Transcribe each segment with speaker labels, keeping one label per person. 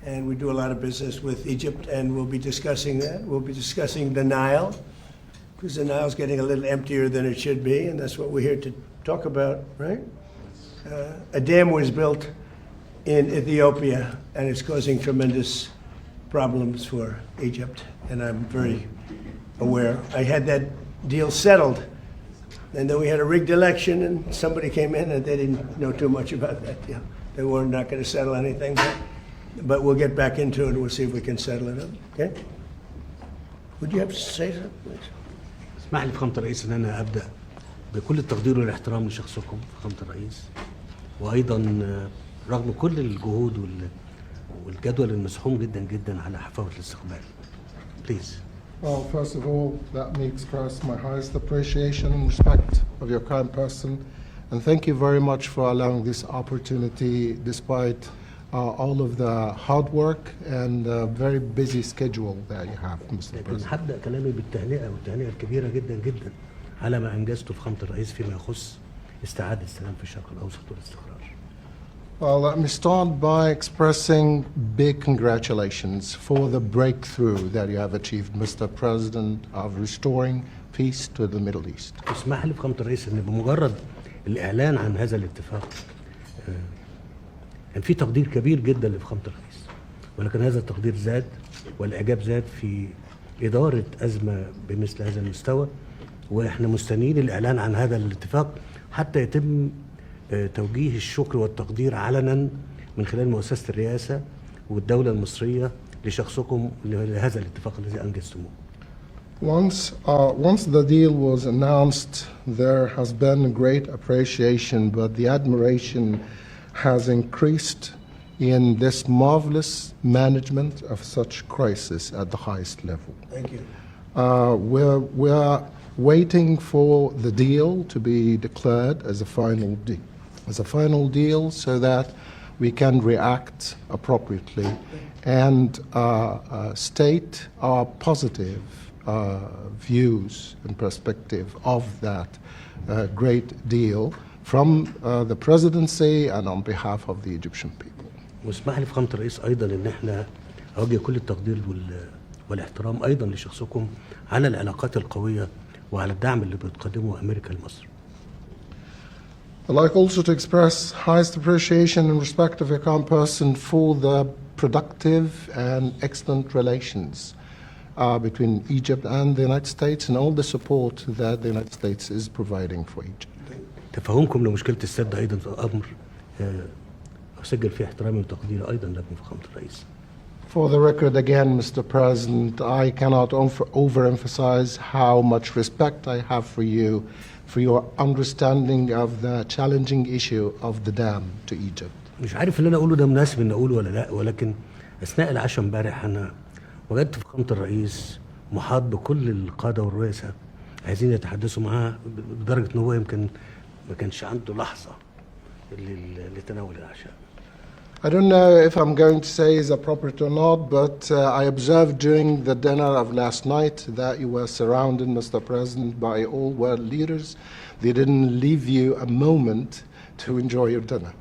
Speaker 1: and we do a lot of business with Egypt, and we'll be discussing that. We'll be discussing the Nile, because the Nile's getting a little emptier than it should be, and that's what we're here to talk about, right? A dam was built in Ethiopia, and it's causing tremendous problems for Egypt, and I'm very aware. I had that deal settled, and then we had a rigged election, and somebody came in, and they didn't know too much about that deal. They were not going to settle anything, but we'll get back into it, and we'll see if we can settle it up, okay? Would you have to say something, please?
Speaker 2: اسمح لي فخامة الرئيس ان انا ابدا بكل التقدير والاحترام لشخصكم فخامة الرئيس، وايضا رغم كل الجهود والجدول المزحوم جدا جدا على حفاوة الاستقبال. Please.
Speaker 3: Well, first of all, let me express my highest appreciation and respect of your kind person, and thank you very much for allowing this opportunity despite all of the hard work and very busy schedule that you have, Mr.
Speaker 2: لكن
Speaker 3: President.
Speaker 2: هبدا كلامي بالتهنئة والتهنئة الكبيرة جدا جدا على ما انجزته فخامة الرئيس فيما يخص استعادة السلام في الشرق الاوسط والاستقرار.
Speaker 3: Well, let me start by expressing big congratulations for the breakthrough that you have achieved, Mr. President, of restoring peace to the Middle East.
Speaker 2: اسمح لي فخامة الرئيس ان بمجرد الاعلان عن هذا الاتفاق كان في تقدير كبير جدا لفخامة الرئيس، ولكن هذا التقدير زاد والاعجاب زاد في ادارة ازمة بمثل هذا المستوى، واحنا مستنيين الاعلان عن هذا الاتفاق حتى يتم توجيه الشكر والتقدير علنا من خلال مؤسسة الرئاسة والدولة المصرية لشخصكم لهذا الاتفاق الذي أنجزتموه.
Speaker 3: Once the deal was announced, there has been great appreciation, but the admiration has increased in this marvelous management of such crisis at the highest level.
Speaker 1: Thank you.
Speaker 3: We're waiting for the deal to be declared as a final deal so that we can react appropriately and state our positive views and perspective of that great deal from the presidency and on behalf of the Egyptian people.
Speaker 2: واسمح لي فخامة الرئيس أيضا إن احنا أوجه كل التقدير والاحترام أيضا لشخصكم على العلاقات القوية وعلى الدعم اللي بتقدمه أمريكا لمصر.
Speaker 3: I'd like also to express highest appreciation and respect of your kind person for the productive and excellent relations between Egypt and the United States and all the support that the United States is providing for Egypt.
Speaker 2: تفهمكم لمشكلة السد أيضا أمر أسجل فيه احترامي وتقديري أيضا لكم فخامة الرئيس.
Speaker 3: For the record again, Mr. President, I cannot overemphasize how much respect I have for you, for your understanding of the challenging issue of the dam to Egypt.
Speaker 2: مش عارف اللي أنا أقوله ده مناسب إن أقوله ولا لا، ولكن أثناء العشاء امبارح أنا وجدت فخامة الرئيس محاط بكل القادة والرؤساء عايزين يتحدثوا معاه بدرجة إن هو يمكن ما كانش عنده لحظة لتناول العشاء.
Speaker 3: I don't know if I'm going to say is appropriate or not, but I observed during the dinner of last night that you were surrounded, Mr. President, by all world leaders. They didn't leave you a moment to enjoy your dinner.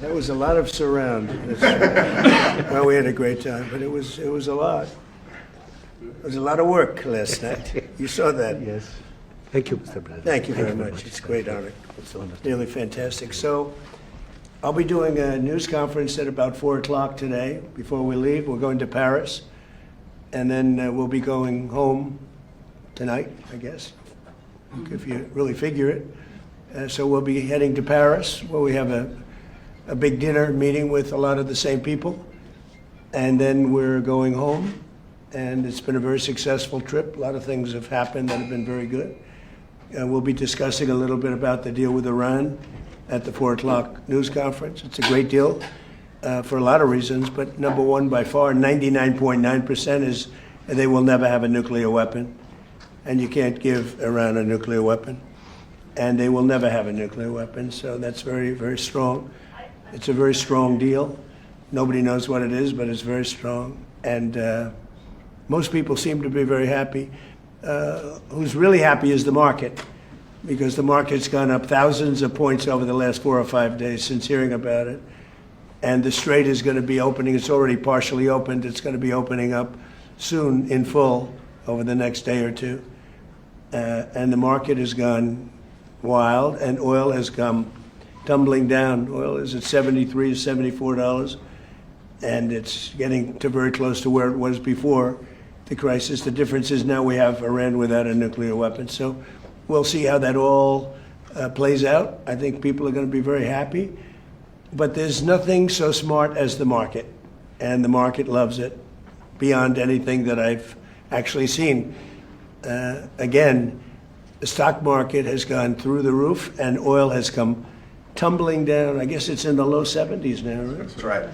Speaker 1: That was a lot of surround. Well, we had a great time, but it was a lot. It was a lot of work last night. You saw that.
Speaker 2: Yes. Thank you, Mr. President.
Speaker 1: Thank you very much. It's a great honor.
Speaker 2: It's an honor.
Speaker 1: Really fantastic. So I'll be doing a news conference at about 4 o'clock today. Before we leave, we're going to Paris, and then we'll be going home tonight, I guess, if you really figure it. So we'll be heading to Paris, where we have a big dinner meeting with a lot of the same people, and then we're going home. And it's been a very successful trip. A lot of things have happened that have been very good. We'll be discussing a little bit about the deal with Iran at the 4 o'clock news conference. It's a great deal for a lot of reasons, but number one, by far, 99.9% is they will never have a nuclear weapon, and you can't give Iran a nuclear weapon, and they will never have a nuclear weapon, so that's very, very strong. It's a very strong deal. Nobody knows what it is, but it's very strong, and most people seem to be very happy. Who's really happy is the market, because the market's gone up thousands of points over the last 4 or 5 days since hearing about it. And the Strait is going to be opening. It's already partially opened. It's going to be opening up soon in full over the next day or two. And the market has gone wild, and oil has come tumbling down. Oil is at $73 to $74, and it's getting to very close to where it was before the crisis. The difference is now we have Iran without a nuclear weapon. So we'll see how that all plays out. I think people are going to be very happy. But there's nothing so smart as the market, and the market loves it beyond anything that I've actually seen. Again, the stock market has gone through the roof, and oil has come tumbling down. I guess it's in the low 70s now, right?
Speaker 4: That's right.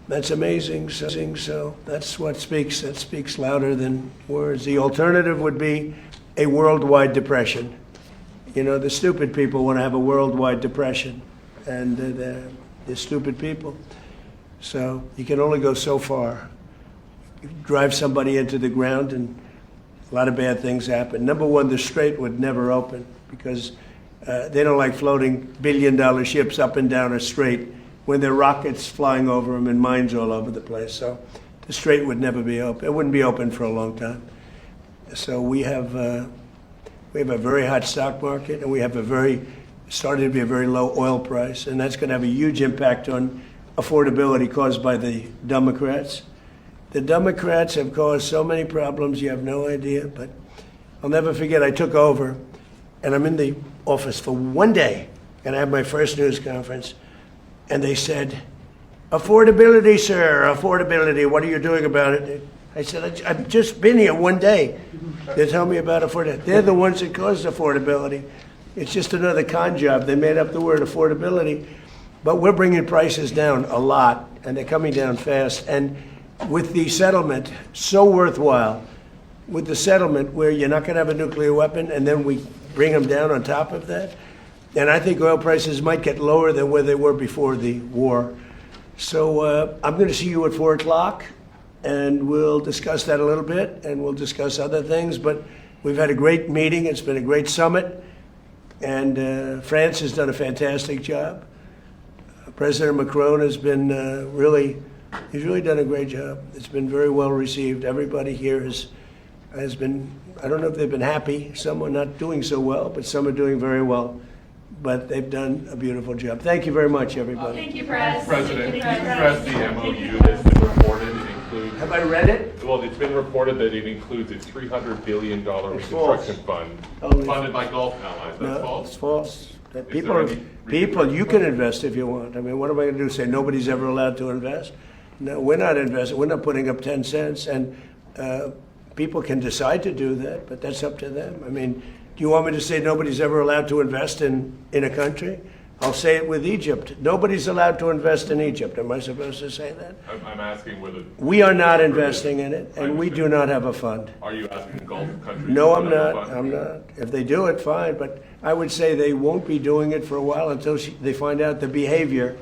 Speaker 1: That's amazing. So that's what speaks. That speaks louder than words. The alternative would be a worldwide depression. You know, the stupid people want to have a worldwide depression, and they're stupid people. So you can only go so far. You drive somebody into the ground, and a lot of bad things happen. Number one, the Strait would never open because they don't like floating billion-dollar ships up and down a strait when there are rockets flying over them and mines all over the place. So the Strait would never be open. It wouldn't be open for a long time. So we have a very hot stock market, and we have started to be a very low oil price, and that's going to have a huge impact on affordability caused by the Democrats. The Democrats have caused so many problems, you have no idea, but I'll never forget, I took over, and I'm in the office for one day, and I had my first news conference, and they said, affordability, sir, affordability, what are you doing about it? I said, I've just been here one day. They tell me about affordability. They're the ones that caused affordability. It's just another con job. They made up the word affordability, but we're bringing prices down a lot, and they're coming down fast. And with the settlement, so worthwhile, with the settlement where you're not going to have a nuclear weapon, and then we bring them down on top of that. And I think oil prices might get lower than where they were before the war. So I'm going to see you at 4 o'clock, and we'll discuss that a little bit, and we'll discuss other things. But we've had a great meeting. It's been a great summit. And France has done a fantastic job. President Macron has been he's really done a great job. It's been very well received. Everybody here has been, I don't know if they've been happy. Some are not doing so well, but some are doing very well. But they've done a beautiful job. Thank you very much, everybody.
Speaker 5: Thank you, President.
Speaker 6: President, can you address the MOU that's been reported? It includes.
Speaker 1: Have I read it?
Speaker 6: Well, it's been reported that it includes a $300 billion reconstruction fund
Speaker 1: Oh,
Speaker 6: funded by Gulf allies. That's
Speaker 1: No,
Speaker 6: false?
Speaker 1: it's false.
Speaker 6: there
Speaker 1: People,
Speaker 6: any
Speaker 1: you can invest if you want. I mean, what am I going to do? Say nobody's ever allowed to invest? No, we're not investing. We're not putting up 10 cents. And people can decide to do that, but that's up to them. I mean, do you want me to say nobody's ever allowed to invest in a country? I'll say it with Egypt. Nobody's allowed to invest in Egypt. Am I supposed to say that?
Speaker 6: I'm asking whether.
Speaker 1: We are not investing in it, and we do not have a fund.
Speaker 6: Are you asking Gulf countries?
Speaker 1: No,
Speaker 6: to
Speaker 1: I'm
Speaker 6: put up a
Speaker 1: not.
Speaker 6: fund?
Speaker 1: I'm not. If they do it, fine. But I would say they won't be doing it for a while until they find out the behavior.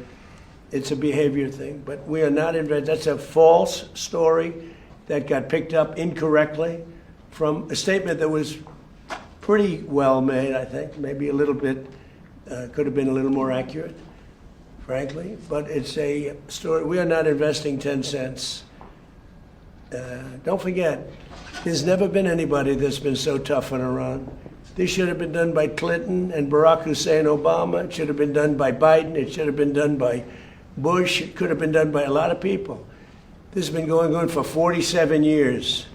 Speaker 1: It's a behavior thing. But we are not investing. That's a false story that got picked up incorrectly from a statement that was pretty well made, I think. Maybe a little bit, could have been a little more accurate, frankly. But it's a story. We are not investing 10 cents. Don't forget, there's never been anybody that's been so tough on Iran. This should have been done by Clinton and Barack Hussein Obama. It should have been done by Biden. It should have been done by Bush. It could have been done by a lot of people. This has been going on for 47 years.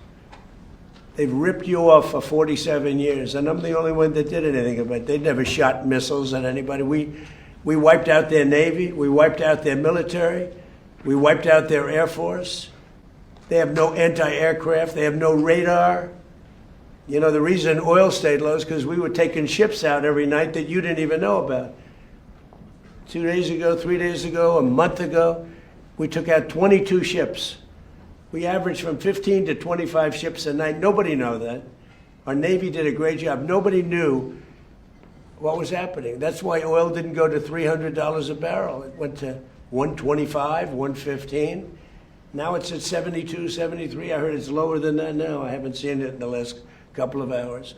Speaker 1: They've ripped you off for 47 years, and I'm the only one that did anything about it. They never shot missiles at anybody. We wiped out their Navy. We wiped out their military. We wiped out their Air Force. They have no anti-aircraft. They have no radar. You know, the reason oil stayed low is because we were taking ships out every night that you didn't even know about. 2 days ago, 3 days ago, a month ago, we took out 22 ships. We averaged from 15 to 25 ships a night. Nobody knew that. Our Navy did a great job. Nobody knew what was happening. That's why oil didn't go to $300 a barrel. It went to $125, $115. Now it's at 72, 73. I heard it's lower than that now. I haven't seen it in the last couple of hours.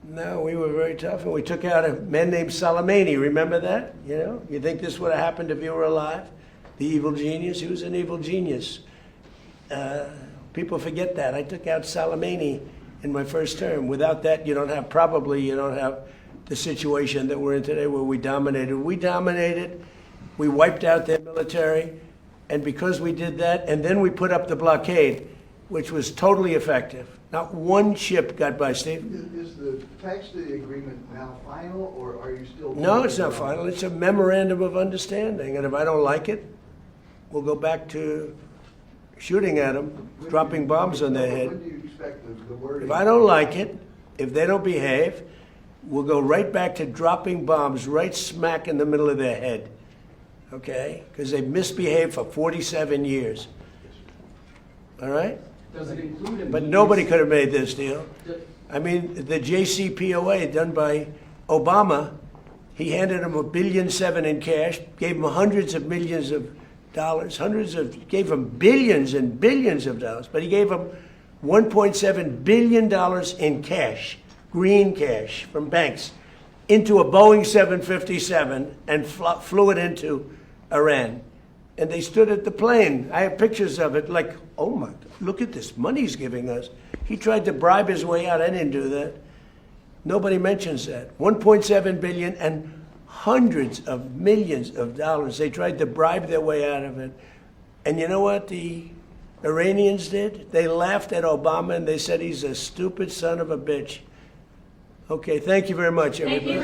Speaker 1: No, we were very tough, and we took out a man named Soleimani. Remember that? You know, you think this would have happened if you were alive? the evil genius. He was an evil genius. People forget that. I took out Soleimani in my first term. Without that, you don't have the situation that we're in today where we dominated. We wiped out their military, and because we did that, and then we put up the blockade, which was totally effective. Not one ship got by, Steve.
Speaker 4: Is the text of the agreement now final, or are you still?
Speaker 1: No, it's not final. It's a memorandum of understanding, and if I don't like it, we'll go back to shooting at them, dropping bombs on their head.
Speaker 4: When do you expect the wording?
Speaker 1: If I don't like it, if they don't behave, we'll go right back to dropping bombs right smack in the middle of their head, okay? Because they've misbehaved for 47 years. All right?
Speaker 5: Does it include
Speaker 1: But nobody could have made this deal. I mean, the JCPOA done by Obama, he handed him $1.7 billion in cash, gave him hundreds of millions of dollars, gave him billions and billions of dollars, but he gave him $1.7 billion in cash, green cash from banks, into a Boeing 757 and flew it into Iran. And they stood at the plane. I have pictures of it, like, oh my, look at this money he's giving us. He tried to bribe his way out. I didn't do that. Nobody mentions that. $1.7 billion and hundreds of millions of dollars. They tried to bribe their way out of it. And you know what the Iranians did? They laughed at Obama and they said he's a stupid son of a bitch. Okay, thank you very much, everybody.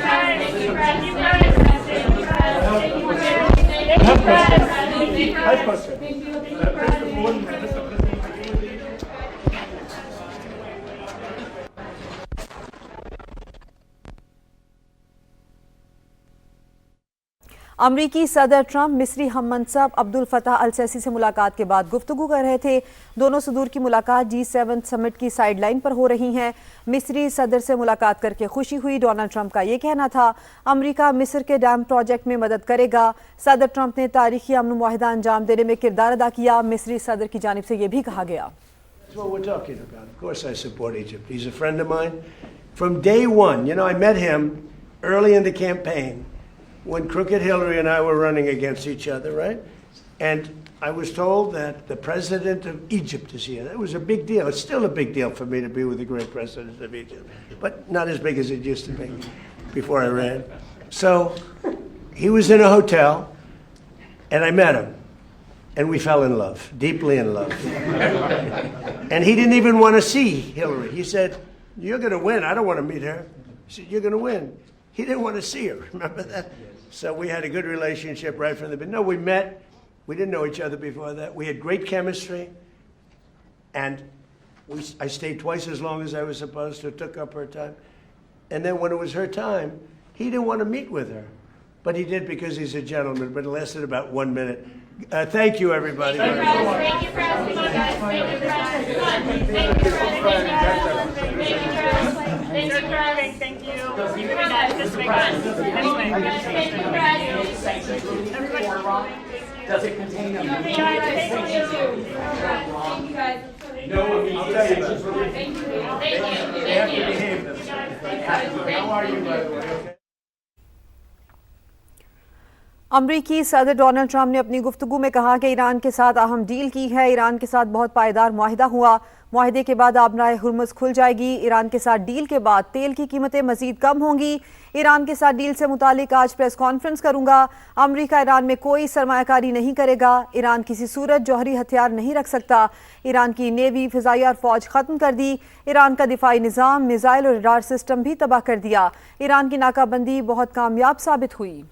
Speaker 7: अमरीकी सदर Trump मिस्री हममनसब Abdul Fattah अल CC से मुलाकात के बाद गुफ्तगू कर रहे थे। दोनों सदूर की मुलाकात G7 समिट की साइडलाइन पर हो रही है। मिस्री सदर से मुलाकात करके खुशी हुई। डोनाल्ड ट्रंप का ये कहना था अमरीका मिस्र के डैम प्रोजेक्ट में मदद करेगा। सदर ट्रंप ने तारीखी अमन मुआहिदा अंजाम देने में किरदार अदा किया। मिस्री सदर की जानिब से ये भी कहा गया।
Speaker 1: That's what we're talking about. Of course I support Egypt. He's a friend of mine. From day one, you know, I met him early in the campaign when Crooked Hillary and I were running against each other, right? And I was told that the president of Egypt is here. That was a big deal. It's still a big deal for me to be with the great president of Egypt, but not as big as it used to be before I ran. So he was in a hotel, and I met him, and we fell in love, deeply in love. And he didn't even want to see Hillary. He said, "You're going to win. I don't want to meet her." He said, "You're going to win." He didn't want to see her. Remember that? So we had a good relationship right from the beginning. No, we met. We didn't know each other before that. We had great chemistry. And I stayed twice as long as I was supposed to, took up her time. And then when it was her time, he didn't want to meet with her. But he did because he's a gentleman, but it lasted about 1 minute. Thank you, everybody.
Speaker 8: Thank you for asking us, guys. Thank you for asking us. Thank you for asking us. Thank you for asking. Thank you for asking. Thank you. You can be nice. This way, guys. Anyway, thank you for asking. Everybody.
Speaker 5: Does it contain a
Speaker 8: Thank you guys. Thank you guys.
Speaker 5: No,
Speaker 1: I'll tell you about it.
Speaker 8: Thank you. Thank you.
Speaker 1: They have to behave themselves. How are you, by the way? Okay.
Speaker 7: अमरीकी सदर Donald Trump ने अपनी गुफ्तगू में कहा कि Iran के साथ अहम डील की है। ईरान के साथ बहुत पायदार मुआहिदा हुआ। मुआहिदे के बाद आबनाए हुर्मुज़ खुल जाएगी। ईरान के साथ डील के बाद तेल की कीमतें मज़ीद कम होंगी। ईरान के साथ डील से मुतालिक आज प्रेस कॉन्फ्रेंस करूंगा। अमरीका ईरान में कोई सरमायाकारी नहीं करेगा। ईरान किसी सूरत जौहरी हथियार नहीं रख सकता। ईरान की नेवी, फ़िज़ाई और फ़ौज ख़त्म कर दी। ईरान का दिफाई निज़ाम, मिसाइल और रडार सिस्टम भी तबाह कर दिया। ईरान की नाकाबंदी बहुत कामयाब साबित हुई।